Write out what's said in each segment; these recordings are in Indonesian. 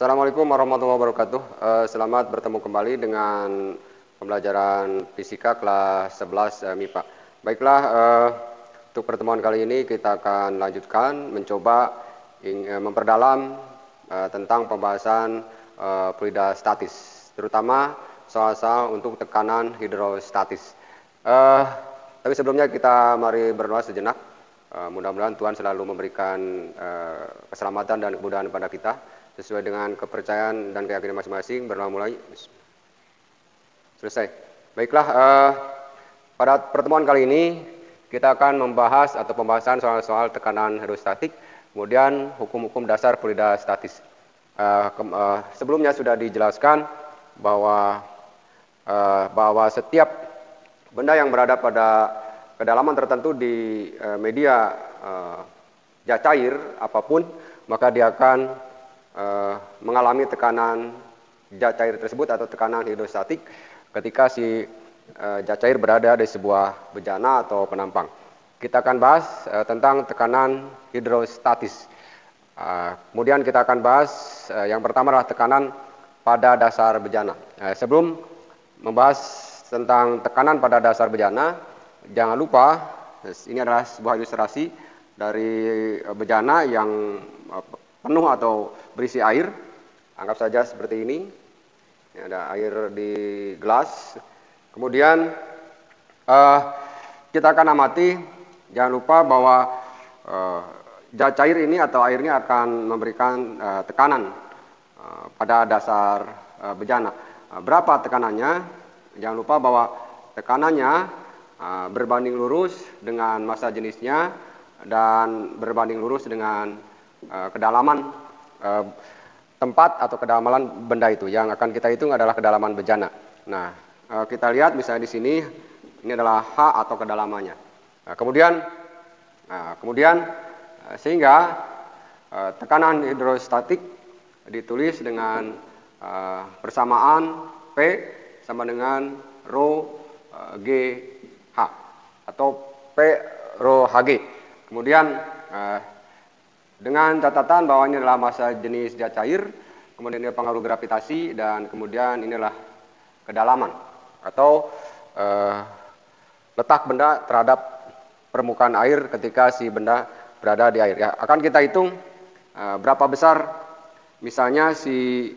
Assalamualaikum warahmatullahi wabarakatuh. Selamat bertemu kembali dengan pembelajaran fisika kelas 11 MIPA. Baiklah, untuk pertemuan kali ini kita akan lanjutkan mencoba memperdalam tentang pembahasan fluida statis, terutama soal-soal untuk tekanan hidrostatis. Tapi sebelumnya kita mari berdoa sejenak. Mudah-mudahan Tuhan selalu memberikan keselamatan dan kemudahan pada kita sesuai dengan kepercayaan dan keyakinan masing-masing. Berdoa mulai. Selesai. Baiklah, pada pertemuan kali ini kita akan membahas atau pembahasan soal-soal tekanan hidrostatik, kemudian hukum-hukum dasar fluida statis. Sebelumnya sudah dijelaskan bahwa setiap benda yang berada pada kedalaman tertentu di media zat cair apapun, maka dia akan mengalami tekanan zat cair tersebut atau tekanan hidrostatik ketika si zat cair berada di sebuah bejana atau penampang. Kita akan bahas tentang tekanan hidrostatis. Kemudian kita akan bahas yang pertama adalah tekanan pada dasar bejana. Sebelum membahas tentang tekanan pada dasar bejana, jangan lupa ini adalah sebuah ilustrasi dari bejana yang penuh atau berisi air. Anggap saja seperti ini. Ini ada air di gelas. Kemudian kita akan amati, jangan lupa bahwa zat cair ini atau airnya akan memberikan tekanan pada dasar bejana. Berapa tekanannya? Jangan lupa bahwa tekanannya berbanding lurus dengan massa jenisnya dan berbanding lurus dengan kedalaman tempat atau kedalaman benda itu. Yang akan kita hitung adalah kedalaman bejana. Nah, kita lihat misalnya di sini ini adalah H atau kedalamannya. Kemudian sehingga tekanan hidrostatik ditulis dengan persamaan P sama dengan rho G H atau P rho Hg. Kemudian dengan catatan bahwa ini adalah massa jenis zat cair, kemudian ini pengaruh gravitasi, dan kemudian inilah kedalaman atau letak benda terhadap permukaan air ketika si benda berada di air. Ya, akan kita hitung berapa besar misalnya si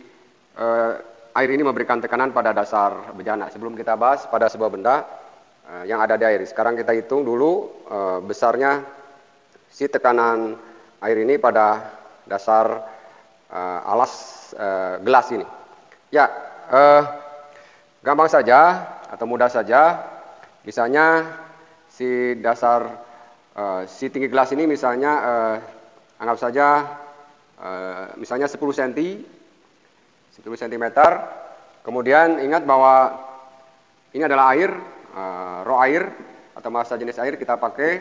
air ini memberikan tekanan pada dasar bejana. Sebelum kita bahas pada sebuah benda yang ada di air. Sekarang kita hitung dulu besarnya si tekanan air ini pada dasar alas gelas ini. Ya, gampang saja atau mudah saja. Misalnya si si tinggi gelas ini misalnya anggap saja misalnya 10 cm. Kemudian ingat bahwa ini adalah air, rho air atau massa jenis air kita pakai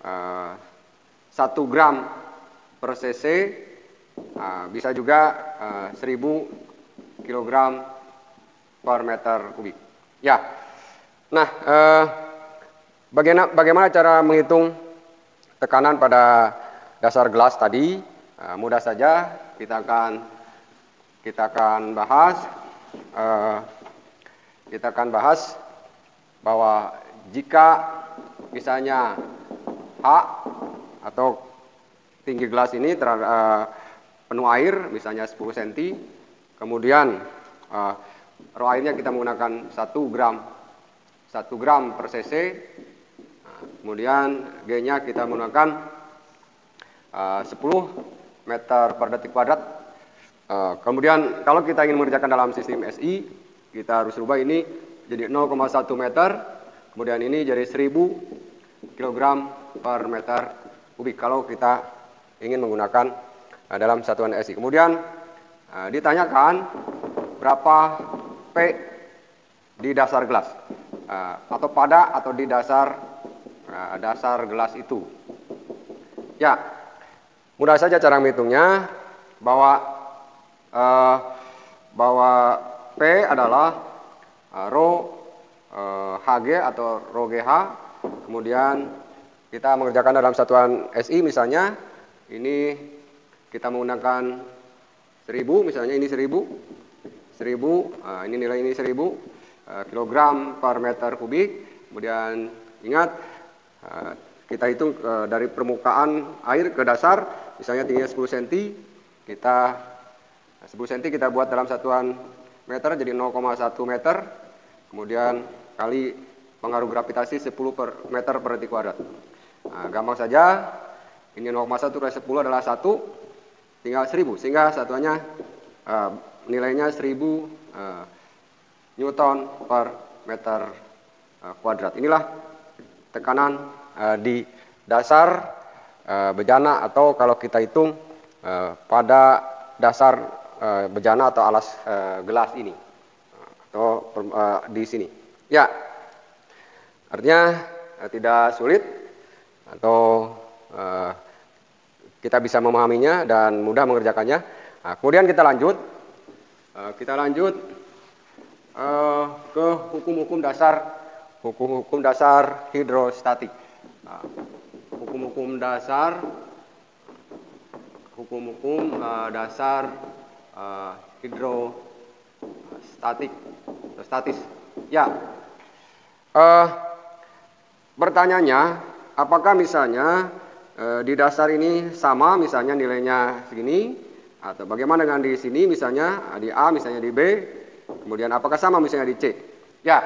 1 gram per cc, bisa juga 1000 kg per meter kubik. Ya, nah bagaimana cara menghitung tekanan pada dasar gelas tadi? Mudah saja, kita akan bahas bahwa jika misalnya H atau tinggi gelas ini penuh air, misalnya 10 cm, kemudian rho airnya kita menggunakan 1 gram per cc, kemudian G-nya kita menggunakan 10 meter per detik kuadrat. Kemudian kalau kita ingin mengerjakan dalam sistem SI, kita harus rubah ini jadi 0,1 meter, kemudian ini jadi 1000 kg per meter kubik kalau kita ingin menggunakan dalam satuan SI. Kemudian ditanyakan berapa P di dasar gelas atau pada atau di dasar gelas itu. Ya, mudah saja cara menghitungnya, bahwa P adalah rho Hg atau rho GH. Kemudian kita mengerjakan dalam satuan SI misalnya, ini kita menggunakan 1000, misalnya ini 1000, ini nilai ini 1000 kilogram per meter kubik. Kemudian ingat, kita hitung dari permukaan air ke dasar, misalnya tingginya 10 cm, 10 cm kita buat dalam satuan meter, jadi 0,1 meter, kemudian kali pengaruh gravitasi 10 meter per detik kuadrat. Nah, gampang saja, ini 0,1 kali 10 adalah 1, tinggal 1000, sehingga satuannya nilainya 1000 Newton per meter kuadrat. Inilah tekanan di dasar bejana, atau kalau kita hitung pada dasar bejana atau alas gelas ini, atau di sini. Ya, artinya tidak sulit, atau kita bisa memahaminya dan mudah mengerjakannya. Nah, kemudian kita lanjut ke hukum-hukum dasar hidrostatik. Hukum-hukum dasar hidrostatis. Ya, pertanyaannya, apakah misalnya di dasar ini sama, misalnya nilainya segini, atau bagaimana dengan di sini, misalnya di A, misalnya di B, kemudian apakah sama misalnya di C? Ya,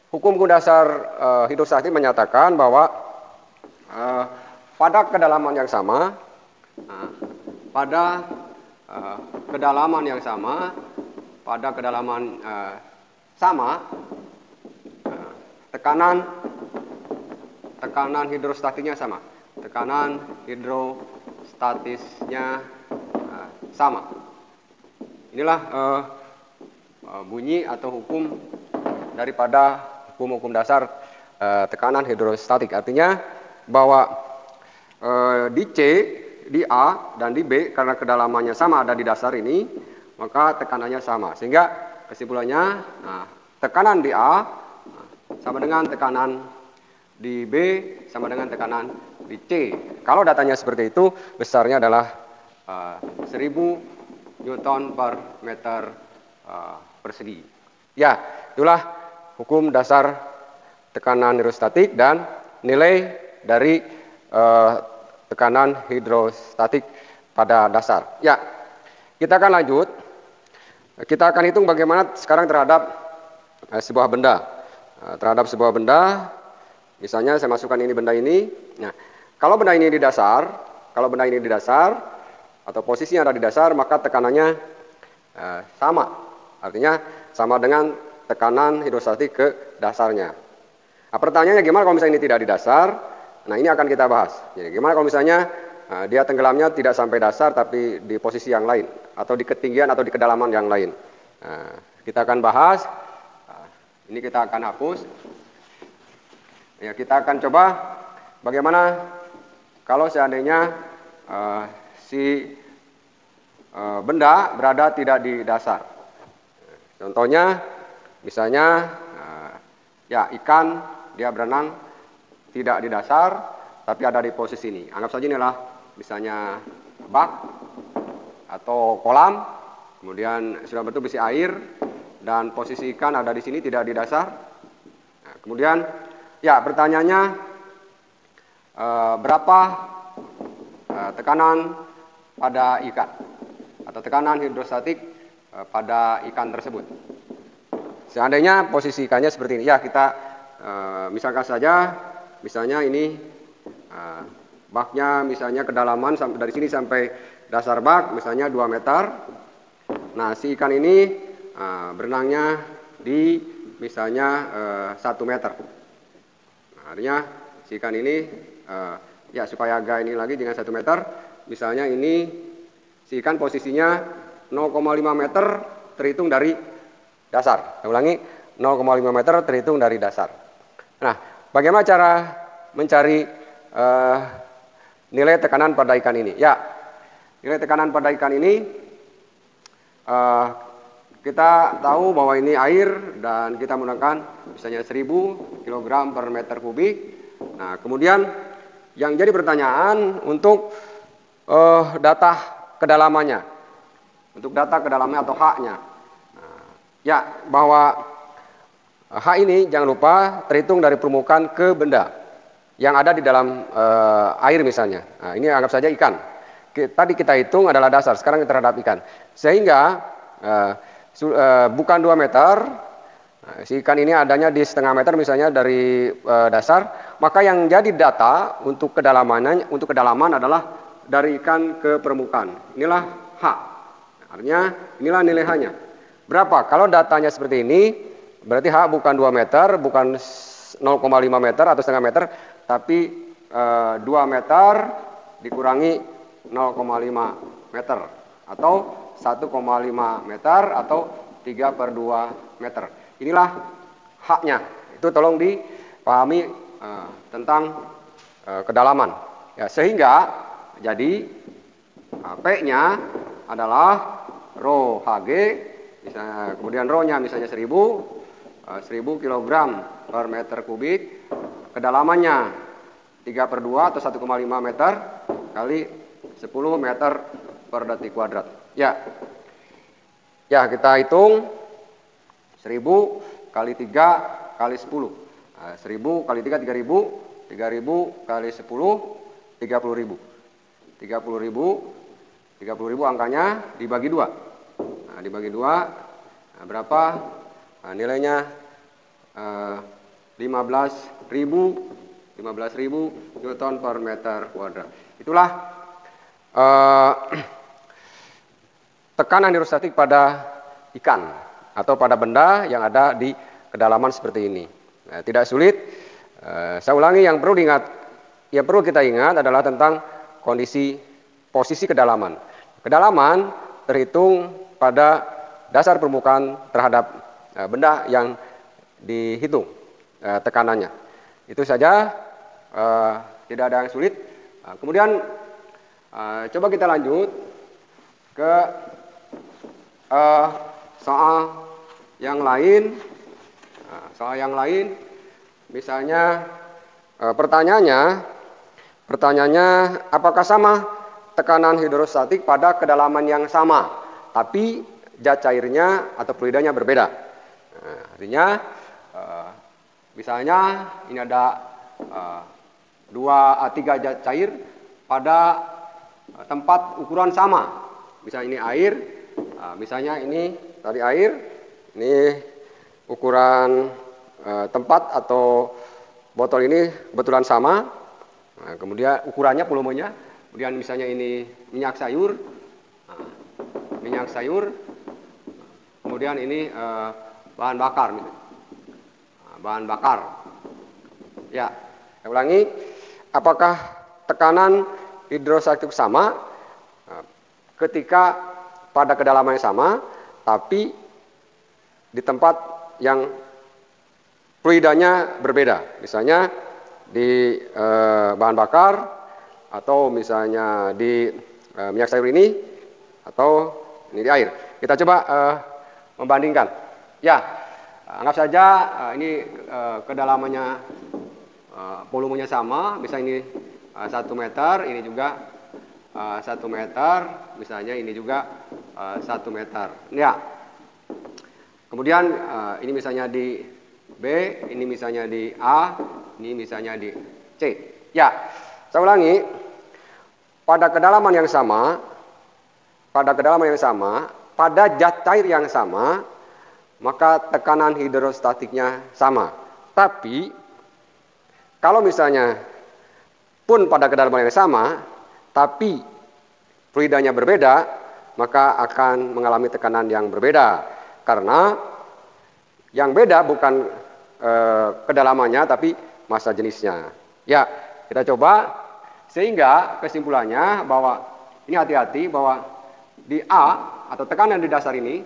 hukum dasar hidrostatik menyatakan bahwa pada kedalaman yang sama, tekanan hidrostatiknya sama. Tekanan hidrostatisnya sama. Inilah bunyi atau hukum daripada hukum-hukum dasar tekanan hidrostatik. Artinya bahwa di C, di A, dan di B, karena kedalamannya sama ada di dasar ini, maka tekanannya sama. Sehingga kesimpulannya, tekanan di A sama dengan tekanan di B sama dengan tekanan di C. Kalau datanya seperti itu, besarnya adalah 1000 Newton per meter persegi. Ya, itulah hukum dasar tekanan hidrostatik dan nilai dari tekanan hidrostatik pada dasar. Ya, kita akan lanjut. Kita akan hitung bagaimana sekarang terhadap sebuah benda. Terhadap sebuah benda, misalnya saya masukkan ini benda ini. Nah, kalau benda ini di dasar, atau posisinya ada di dasar, maka tekanannya sama. Artinya sama dengan tekanan hidrostatik ke dasarnya. Nah, pertanyaannya gimana kalau misalnya ini tidak di dasar? Nah, ini akan kita bahas. Jadi gimana kalau misalnya dia tenggelamnya tidak sampai dasar tapi di posisi yang lain, atau di ketinggian atau di kedalaman yang lain. Nah, kita akan bahas. Ini kita akan hapus. Ya, kita akan coba bagaimana kalau seandainya si benda berada tidak di dasar. Contohnya, misalnya ya ikan, dia berenang tidak di dasar, tapi ada di posisi ini. Anggap saja inilah misalnya bak atau kolam, kemudian sudah bentuk besi air, dan posisi ikan ada di sini, tidak di dasar. Nah, kemudian, ya pertanyaannya, berapa tekanan pada ikan, atau tekanan hidrostatik pada ikan tersebut. Seandainya posisi ikannya seperti ini, ya kita misalkan saja, misalnya ini baknya, misalnya kedalaman dari sini sampai dasar bak, misalnya 2 meter. Nah, si ikan ini berenangnya di misalnya 1 meter. Nah, artinya si ikan ini, ya supaya agak ini lagi dengan 1 meter, misalnya ini si ikan posisinya 0,5 meter terhitung dari dasar. Saya ulangi, 0,5 meter terhitung dari dasar. Nah, bagaimana cara mencari nilai tekanan pada ikan ini? Ya, nilai tekanan pada ikan ini kita tahu bahwa ini air dan kita menggunakan misalnya 1000 kg per meter kubik. Nah, kemudian yang jadi pertanyaan untuk data kedalamannya, untuk data kedalamannya atau H-nya. Ya, bahwa H ini jangan lupa terhitung dari permukaan ke benda yang ada di dalam air misalnya. Nah, ini anggap saja ikan. Tadi kita hitung adalah dasar, sekarang kita terhadap ikan. Sehingga bukan 2 meter, si ikan ini adanya di setengah meter misalnya dari dasar, maka yang jadi data untuk kedalaman adalah dari ikan ke permukaan. Inilah H. Artinya inilah nilai H-nya. Berapa? Kalau datanya seperti ini, berarti H bukan 2 meter, bukan 0,5 meter atau setengah meter, tapi 2 meter dikurangi 0,5 meter atau 1,5 meter atau 3/2 meter. Inilah H-nya. Itu tolong dipahami tentang kedalaman. Ya, sehingga jadi P-nya adalah rho Hg, misalnya, kemudian rho-nya misalnya 1000 kg per meter kubik, kedalamannya 3/2 atau 1,5 meter kali 10 meter per detik kuadrat. Ya, kita hitung 1000 kali 3 kali 10. 1000 kali 3, 3000. 3000 kali 10, 30.000. 30.000 angkanya dibagi 2. Nah, dibagi 2, berapa? Nah, nilainya 15.000 Newton per meter kuadrat. Itulah tekanan hidrostatik pada ikan atau pada benda yang ada di kedalaman seperti ini. Nah, tidak sulit. Saya ulangi, yang perlu kita ingat adalah tentang posisi kedalaman. Kedalaman terhitung pada dasar permukaan terhadap benda yang dihitung tekanannya. Itu saja, tidak ada yang sulit. Kemudian coba kita lanjut ke soal yang lain. Soal yang lain, misalnya pertanyaannya apakah sama tekanan hidrostatik pada kedalaman yang sama, tapi zat cairnya atau fluidanya berbeda. Nah, artinya misalnya ini ada 3 zat cair pada tempat ukuran sama. Misalnya ini air, misalnya ini tadi air, ini ukuran tempat atau botol ini kebetulan sama. Nah, kemudian ukurannya, volumenya. Kemudian misalnya ini minyak sayur, kemudian ini bahan bakar, bahan bakar. Ya, saya ulangi, apakah tekanan hidrostatik sama ketika pada kedalaman yang sama, tapi di tempat yang fluidanya berbeda, misalnya di bahan bakar, atau misalnya di minyak sayur ini, atau ini di air. Kita coba membandingkan. Ya, anggap saja ini kedalamannya, volumenya sama, misalnya ini 1 meter, ini juga 1 meter, misalnya ini juga 1 meter. Ya. Kemudian ini misalnya di B, ini misalnya di A, ini misalnya di C. Ya, saya ulangi, pada kedalaman yang sama, pada zat cair yang sama, maka tekanan hidrostatiknya sama. Tapi kalau misalnya pun pada kedalaman yang sama, tapi fluidanya berbeda, maka akan mengalami tekanan yang berbeda. Karena yang beda bukan kedalamannya, tapi massa jenisnya. Ya, kita coba, sehingga kesimpulannya bahwa ini hati-hati bahwa di A atau tekanan di dasar ini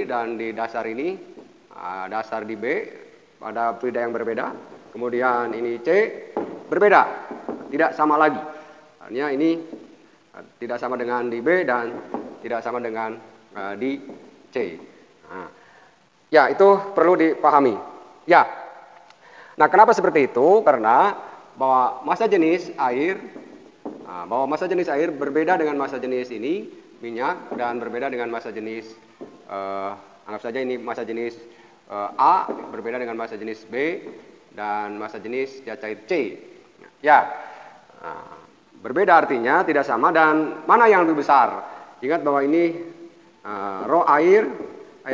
dan di dasar ini, dasar di B pada fluida yang berbeda. Kemudian ini C berbeda, tidak sama lagi. Artinya ini tidak sama dengan di B dan tidak sama dengan di C. Nah, ya, itu perlu dipahami. Ya. Nah, kenapa seperti itu? Karena bahwa massa jenis air bahwa massa jenis air berbeda dengan massa jenis ini, minyak, dan berbeda dengan massa jenis, anggap saja ini massa jenis A, berbeda dengan massa jenis B, dan massa jenis zat cair C. Ya, berbeda artinya tidak sama, dan mana yang lebih besar? Ingat bahwa ini rho air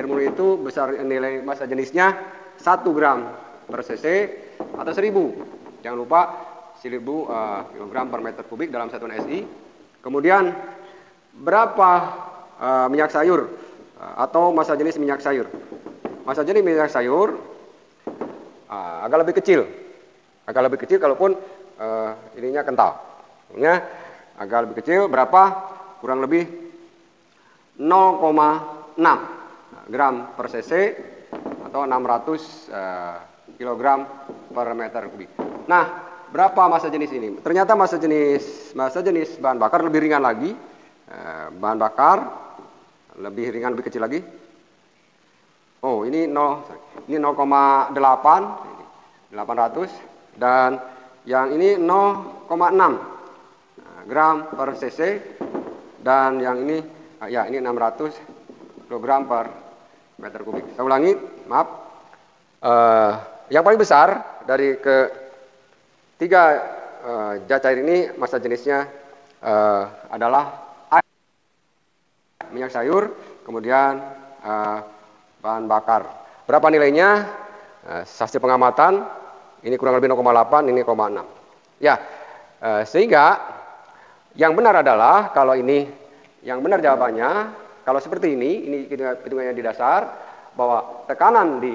murni itu besar, nilai massa jenisnya 1 gram per cc atau 1000. Jangan lupa 1000 kg per meter kubik dalam satuan SI. Kemudian berapa minyak sayur atau massa jenis minyak sayur? Massa jenis minyak sayur agak lebih kecil. Agak lebih kecil kalaupun ininya kental. Maksudnya agak lebih kecil berapa? Kurang lebih 0,6 gram per cc atau 600 kg per meter kubik. Nah, berapa massa jenis ini? Ternyata massa jenis bahan bakar lebih ringan lagi. Bahan bakar lebih ringan, lebih kecil lagi. Oh, ini 0,8 800, dan yang ini 0,6 gram per cc, dan yang ini ya ini 600 kg per meter kubik. Saya ulangi, maaf. Yang paling besar dari ketiga zat cair ini, massa jenisnya adalah air, minyak sayur, kemudian bahan bakar. Berapa nilainya? Hasil pengamatan ini kurang lebih 0,8, ini 0,6. Ya, sehingga yang benar adalah kalau ini, yang benar jawabannya kalau seperti ini hitungannya di dasar, bahwa tekanan di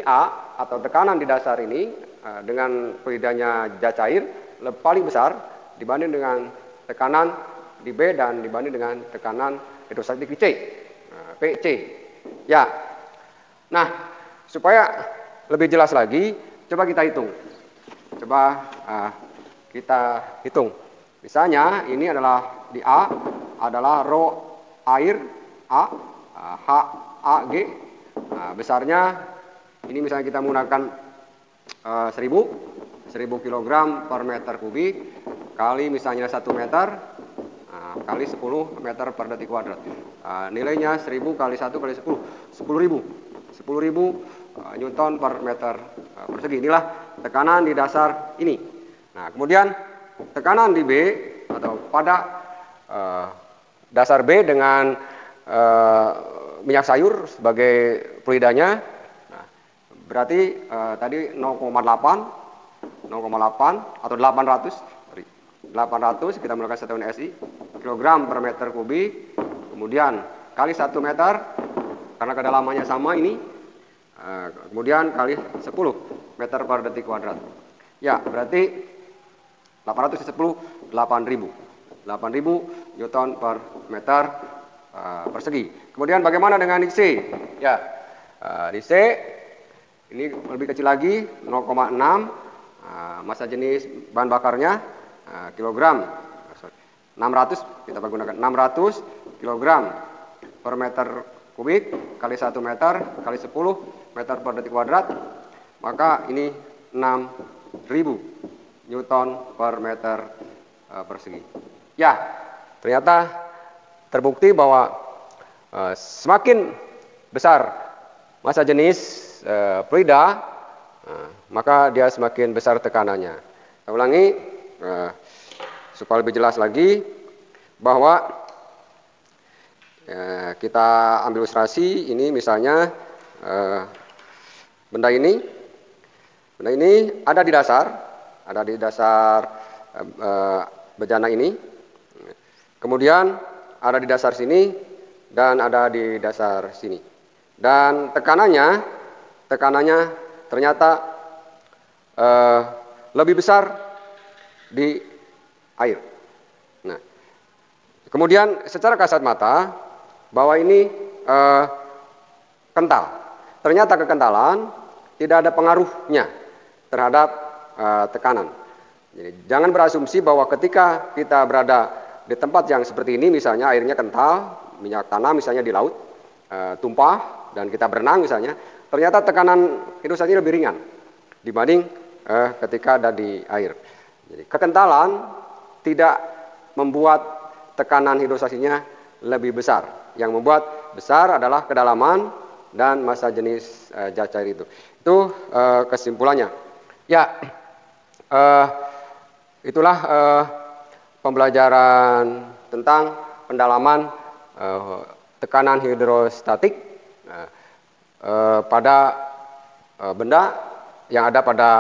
A atau tekanan di dasar ini dengan fluidanya zat cair paling besar dibanding dengan tekanan di B dan dibanding dengan tekanan hidrostatik di C, PC. Ya. Nah, supaya lebih jelas lagi, coba kita hitung. Coba kita hitung. Misalnya ini adalah di A adalah rho air A, HAG, besarnya ini misalnya kita menggunakan 1000 kg per meter kubik kali misalnya 1 meter kali 10 meter per detik kuadrat. Nilainya 1000 kali 1 kali 10, 10.000 Newton per meter persegi. Inilah tekanan di dasar ini. Nah, kemudian tekanan di B atau pada dasar B dengan minyak sayur sebagai fluidanya, nah, berarti tadi 0,8 atau 800 kita menggunakan satuan SI kilogram per meter kubik, kemudian kali 1 meter karena kedalamannya sama ini, kemudian kali 10 meter per detik kuadrat. Ya, berarti 810 8.000 Newton per meter persegi. Kemudian bagaimana dengan di C? Ya, di C ini lebih kecil lagi, 0,6 massa jenis bahan bakarnya kilogram. 600 kita menggunakan 600 kilogram per meter kubik kali 1 meter kali 10 meter per detik kuadrat, maka ini 6.000 Newton per meter persegi. Ya, ternyata terbukti bahwa semakin besar massa jenis fluida, maka dia semakin besar tekanannya. Saya ulangi supaya lebih jelas lagi bahwa kita ambil ilustrasi ini, misalnya benda ini ada di dasar bejana ini, kemudian ada di dasar sini dan ada di dasar sini, dan tekanannya ternyata lebih besar di air. Nah, kemudian secara kasat mata bahwa ini kental. Ternyata kekentalan tidak ada pengaruhnya terhadap tekanan. Jadi jangan berasumsi bahwa ketika kita berada di tempat yang seperti ini, misalnya airnya kental, minyak tanah misalnya di laut, tumpah dan kita berenang misalnya, ternyata tekanan hidrostatiknya lebih ringan dibanding ketika ada di air. Jadi kekentalan tidak membuat tekanan hidrostasinya lebih besar. Yang membuat besar adalah kedalaman dan massa jenis zat cair itu. Itu kesimpulannya. Ya, itulah pembelajaran tentang pendalaman tekanan hidrostatik pada benda yang ada pada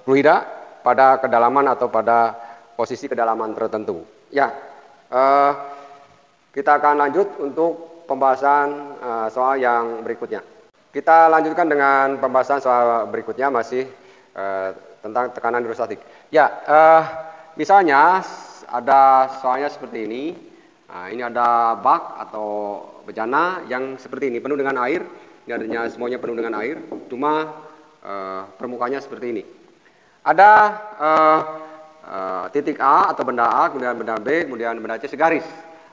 fluida pada kedalaman atau pada posisi kedalaman tertentu. Ya, kita akan lanjut untuk pembahasan soal yang berikutnya. Kita lanjutkan dengan pembahasan soal berikutnya masih tentang tekanan hidrostatik. Ya, misalnya ada soalnya seperti ini. Nah, ini ada bak atau bejana yang seperti ini, penuh dengan air. Ini adanya semuanya penuh dengan air, cuma permukaannya seperti ini. Ada titik A atau benda A, kemudian benda B, kemudian benda C segaris.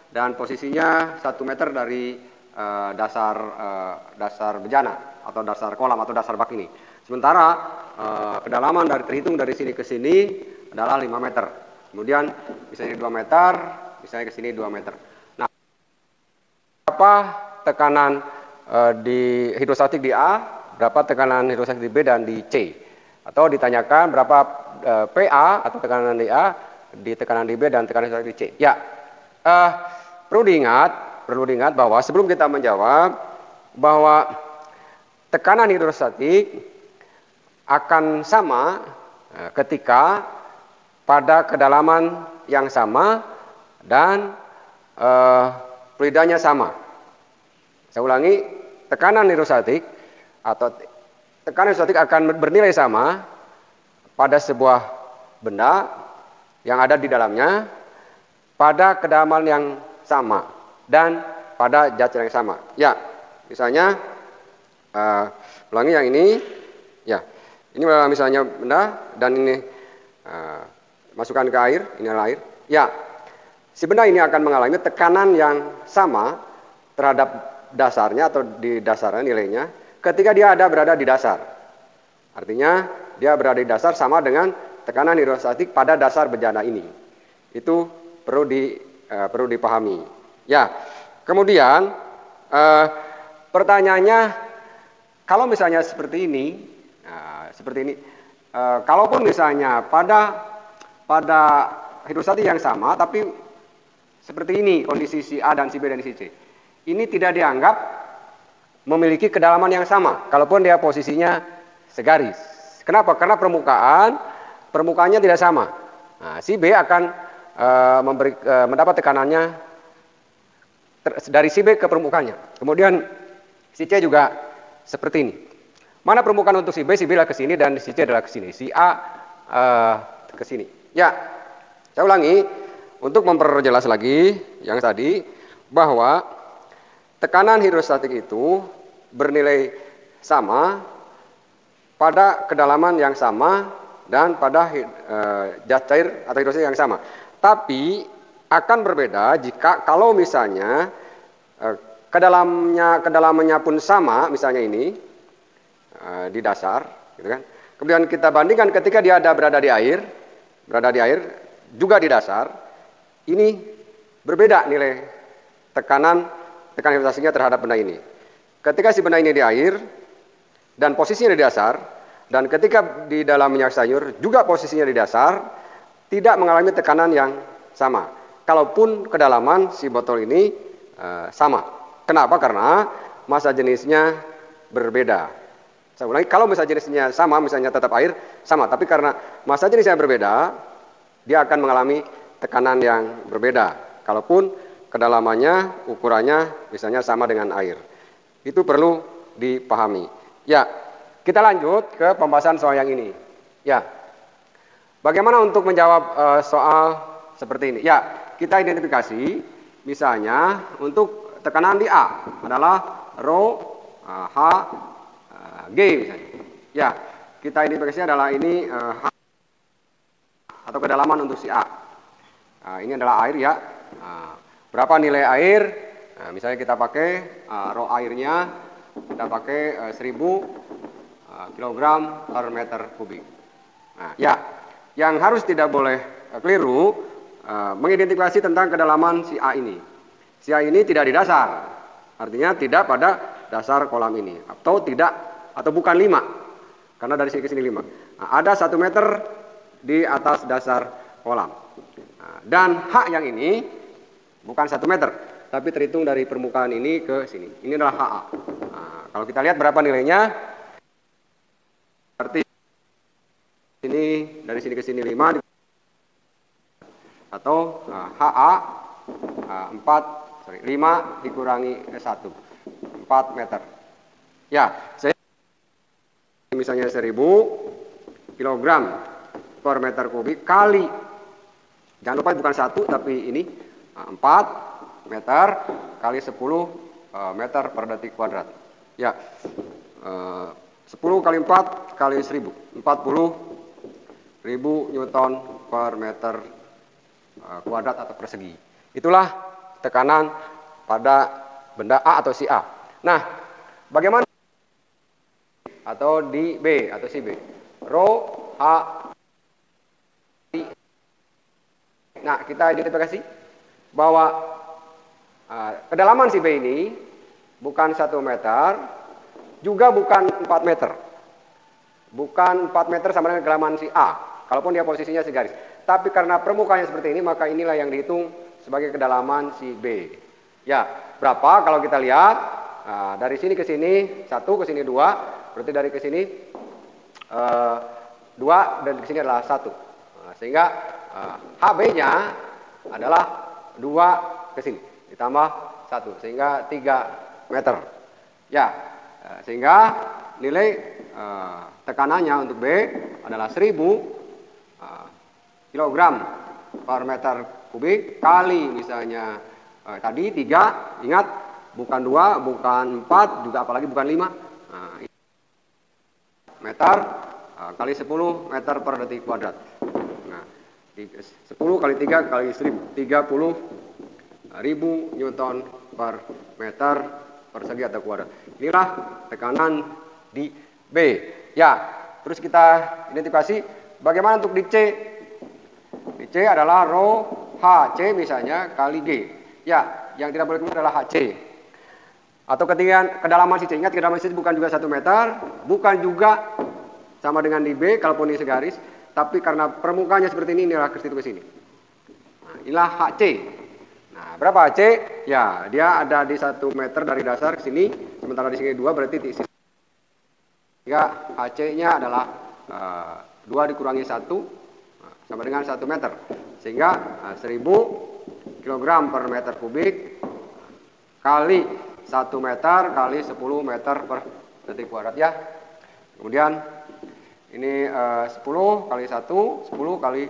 Dan posisinya 1 meter dari dasar bejana atau dasar kolam atau dasar bak ini. Sementara kedalaman terhitung dari sini ke sini adalah 5 meter. Kemudian misalnya 2 meter, misalnya ke sini 2 meter. Nah, berapa tekanan di hidrostatik di A, berapa tekanan hidrostatik di B dan di C? Atau ditanyakan berapa PA atau tekanan di A, di tekanan di B dan tekanan hidrostatik di C. Ya, perlu diingat bahwa sebelum kita menjawab bahwa tekanan hidrostatik akan sama ketika pada kedalaman yang sama dan fluidanya sama. Saya ulangi, tekanan hidrostatik atau tekanan hidrostatik akan bernilai sama pada sebuah benda yang ada di dalamnya pada kedalaman yang sama dan pada zat yang sama. Ya, misalnya ulangi yang ini, ya, ini misalnya benda dan ini masukkan ke air, ini adalah air. Ya, si benda ini akan mengalami tekanan yang sama terhadap dasarnya atau di dasarnya nilainya ketika dia berada di dasar. Artinya dia berada di dasar sama dengan tekanan hidrostatik pada dasar bejana ini. Itu perlu dipahami. Ya, kemudian pertanyaannya, kalau misalnya seperti ini, kalaupun misalnya pada hidrostatik yang sama, tapi seperti ini kondisi si A dan si B dan si C, ini tidak dianggap memiliki kedalaman yang sama, kalaupun dia posisinya segaris. Kenapa? Karena permukaannya tidak sama. Nah, si B akan mendapat tekanannya dari si B ke permukaannya. Kemudian si C juga seperti ini. Mana permukaan untuk si B? Si B adalah ke sini dan si C adalah ke sini. Si A ke sini. Ya, saya ulangi untuk memperjelas lagi yang tadi bahwa tekanan hidrostatik itu bernilai sama pada kedalaman yang sama dan pada zat cair atau hidrostatik yang sama. Tapi akan berbeda jika kalau misalnya kedalamannya pun sama, misalnya ini di dasar, gitu kan. Kemudian kita bandingkan ketika dia berada di air juga di dasar, ini berbeda nilai tekanan hidrostatiknya terhadap benda ini. Ketika si benda ini di air dan posisinya di dasar, dan ketika di dalam minyak sayur juga posisinya di dasar, tidak mengalami tekanan yang sama. Kalaupun kedalaman si botol ini sama. Kenapa? Karena massa jenisnya berbeda. Saya ulangi, kalau massa jenisnya sama, misalnya tetap air, sama. Tapi karena massa jenisnya berbeda, dia akan mengalami tekanan yang berbeda. Kalaupun kedalamannya, ukurannya misalnya sama dengan air. Itu perlu dipahami. Ya, kita lanjut ke pembahasan soal yang ini. Ya, bagaimana untuk menjawab soal seperti ini? Ya, kita identifikasi, misalnya untuk tekanan di A adalah rho H G misalnya. Ya, kita identifikasinya adalah ini H atau kedalaman untuk si A. Nah, ini adalah air ya. Nah, berapa nilai air? Nah, misalnya kita pakai rho airnya, kita pakai 1000 kg per meter kubik. Nah, ya, yang harus tidak boleh keliru mengidentifikasi tentang kedalaman si A ini. Si A ini tidak di dasar, artinya tidak pada dasar kolam ini, atau tidak atau bukan 5, karena dari sini ke sini 5. Nah, ada 1 meter di atas dasar kolam. Nah, dan H yang ini bukan 1 meter, tapi terhitung dari permukaan ini ke sini. Ini adalah HA. Nah, kalau kita lihat berapa nilainya, berarti ini dari sini ke sini 5, atau HA 5 dikurangi 1, 4 meter. Ya, saya misalnya 1000 kilogram per meter kubik kali, jangan lupa bukan 1 tapi ini 4 meter kali 10 meter per detik kuadrat. Ya, 10 kali 4 kali 1000, 40.000 Newton per meter kuadrat atau persegi. Itulah tekanan pada benda A atau si A. Nah, bagaimana atau di B atau si B? Rho H. Nah, kita identifikasi bahwa kedalaman si B ini bukan 1 meter, juga bukan 4 meter. Bukan 4 meter sama dengan kedalaman si A, kalaupun dia posisinya segaris. Tapi karena permukaannya seperti ini, maka inilah yang dihitung sebagai kedalaman si B. Ya, berapa kalau kita lihat? Dari sini ke sini 1, ke sini 2, berarti dari ke sini 2 dan ke sini adalah 1. Sehingga HB-nya adalah 2 ke sini ditambah 1, sehingga 3 meter. Ya, sehingga nilai tekanannya untuk B adalah 1000 kilogram per meter kubik kali misalnya tadi 3, ingat bukan 2, bukan 4, juga apalagi bukan 5. Meter kali 10 meter per detik kuadrat. Nah, 10 kali 3 kali 1000, 30.000 Newton per meter persegi atau kuadrat. Inilah tekanan di B. Ya, terus kita identifikasi bagaimana untuk di C. Di C adalah rho HC misalnya kali G. Ya, yang tidak boleh keluar adalah HC. Atau ketinggian kedalaman si C. Ingat kedalaman si C bukan juga 1 meter, bukan juga sama dengan di B kalaupun ini segaris, tapi karena permukaannya seperti ini, inilah ke situ ke sini. Nah, inilah HC. Nah, berapa HC? Ya, dia ada di 1 meter dari dasar ke sini, sementara di sini 2, berarti di sini. Sehingga HC-nya adalah 2 dikurangi 1 sama dengan 1 meter. Sehingga 1000 kg per meter kubik kali 1 meter kali 10 meter per detik kuadrat ya. Kemudian ini 10 kali 1, 10 kali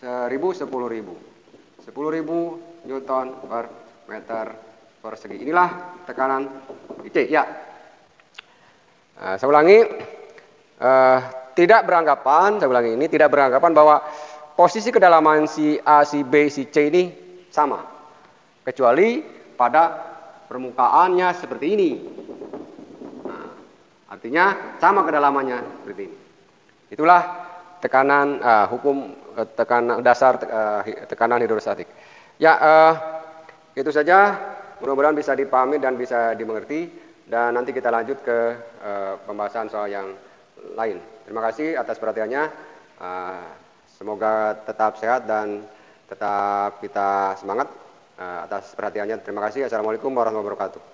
1000, 10.000. 10.000 Newton per meter persegi. Inilah tekanan C. Ya. Saya ulangi, tidak beranggapan bahwa posisi kedalaman si A, si B, si C ini sama, kecuali pada permukaannya seperti ini. Nah, artinya sama kedalamannya seperti ini. Itulah tekanan hukum tekanan dasar tekanan hidrostatik. Ya, itu saja. Mudah-mudahan bisa dipahami dan bisa dimengerti. Dan nanti kita lanjut ke pembahasan soal yang lain. Terima kasih atas perhatiannya. Semoga tetap sehat dan tetap kita semangat atas perhatiannya. Terima kasih. Assalamualaikum warahmatullahi wabarakatuh.